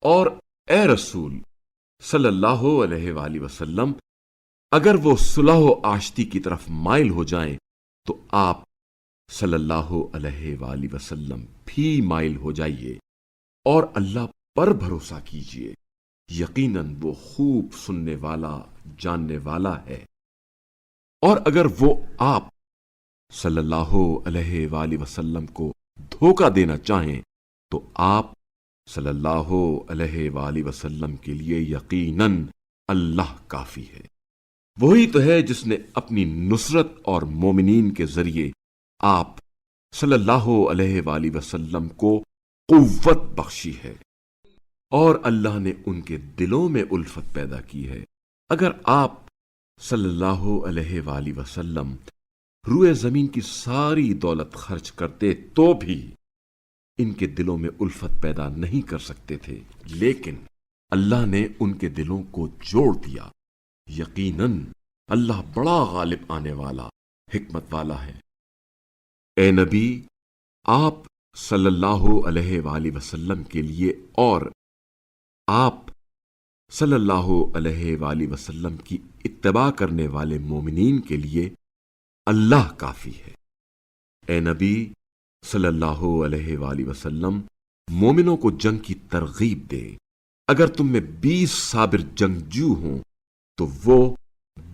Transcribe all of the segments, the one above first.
اور اے رسول صلی اللہ علیہ وآلہ وسلم، اگر وہ صلح و آشتی کی طرف مائل ہو جائیں تو آپ صلی اللہ علیہ وآلہ وسلم بھی مائل ہو جائیے اور اللہ پر بھروسہ کیجیے، یقیناً وہ خوب سننے والا جاننے والا ہے۔ اور اگر وہ آپ صلی اللہ علیہ وآلہ وسلم کو دھوکہ دینا چاہیں تو آپ صلی اللہ علیہ وآلہ وسلم کے لیے یقیناً اللہ کافی ہے۔ وہی تو ہے جس نے اپنی نصرت اور مومنین کے ذریعے آپ صلی اللہ علیہ وآلہ وسلم کو قوت بخشی ہے، اور اللہ نے ان کے دلوں میں الفت پیدا کی ہے۔ اگر آپ صلی اللہ علیہ وآلہ وسلم روئے زمین کی ساری دولت خرچ کرتے تو بھی ان کے دلوں میں الفت پیدا نہیں کر سکتے تھے، لیکن اللہ نے ان کے دلوں کو جوڑ دیا۔ یقیناً اللہ بڑا غالب آنے والا حکمت والا ہے۔ اے نبی، آپ صلی اللہ علیہ وآلہ وسلم کے لیے اور آپ صلی اللہ علیہ وآلہ وسلم کی اتباع کرنے والے مومنین کے لیے اللہ کافی ہے۔ اے نبی صلی اللہ علیہ وآلہ وسلم، مومنوں کو جنگ کی ترغیب دے۔ اگر تم میں 20 صابر جنگجو ہوں تو وہ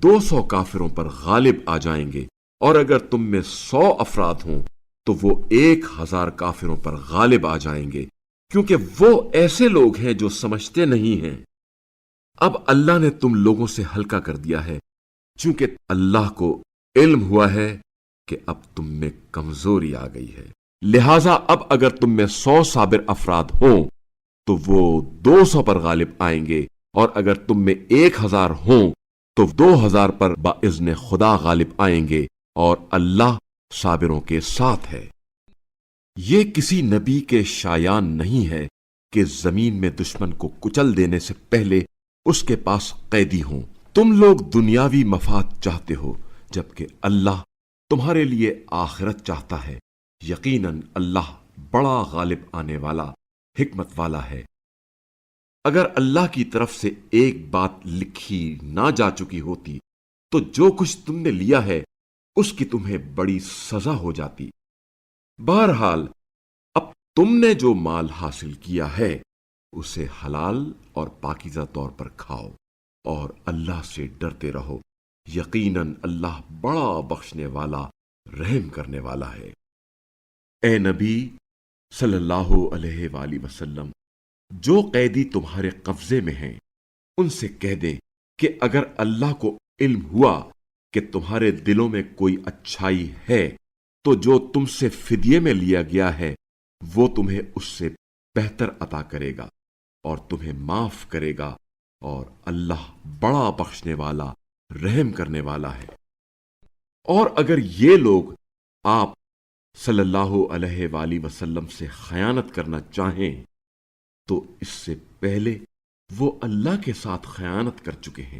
200 کافروں پر غالب آ جائیں گے، اور اگر تم میں 100 افراد ہوں تو وہ 1000 کافروں پر غالب آ جائیں گے، کیونکہ وہ ایسے لوگ ہیں جو سمجھتے نہیں ہیں۔ اب اللہ نے تم لوگوں سے ہلکا کر دیا ہے، چونکہ اللہ کو علم ہوا ہے کہ اب تم میں کمزوری آ گئی ہے، لہذا اب اگر تم میں 100 صابر افراد ہوں تو وہ 200 پر غالب آئیں گے، اور اگر تم میں 1000 ہوں تو 2000 پر باذن خدا غالب آئیں گے، اور اللہ صابروں کے ساتھ ہے۔ یہ کسی نبی کے شایان نہیں ہے کہ زمین میں دشمن کو کچل دینے سے پہلے اس کے پاس قیدی ہوں۔ تم لوگ دنیاوی مفاد چاہتے ہو، جبکہ اللہ تمہارے لیے آخرت چاہتا ہے۔ یقیناً اللہ بڑا غالب آنے والا حکمت والا ہے۔ اگر اللہ کی طرف سے ایک بات لکھی نہ جا چکی ہوتی تو جو کچھ تم نے لیا ہے اس کی تمہیں بڑی سزا ہو جاتی۔ بہرحال اب تم نے جو مال حاصل کیا ہے اسے حلال اور پاکیزہ طور پر کھاؤ، اور اللہ سے ڈرتے رہو، یقیناً اللہ بڑا بخشنے والا رحم کرنے والا ہے۔ اے نبی صلی اللہ علیہ وآلہ وسلم، جو قیدی تمہارے قبضے میں ہیں ان سے کہہ دیں کہ اگر اللہ کو علم ہوا کہ تمہارے دلوں میں کوئی اچھائی ہے تو جو تم سے فدیے میں لیا گیا ہے وہ تمہیں اس سے بہتر عطا کرے گا اور تمہیں معاف کرے گا، اور اللہ بڑا بخشنے والا رحم کرنے والا ہے۔ اور اگر یہ لوگ آپ صلی اللہ علیہ وآلہ وسلم سے خیانت کرنا چاہیں تو اس سے پہلے وہ اللہ کے ساتھ خیانت کر چکے ہیں۔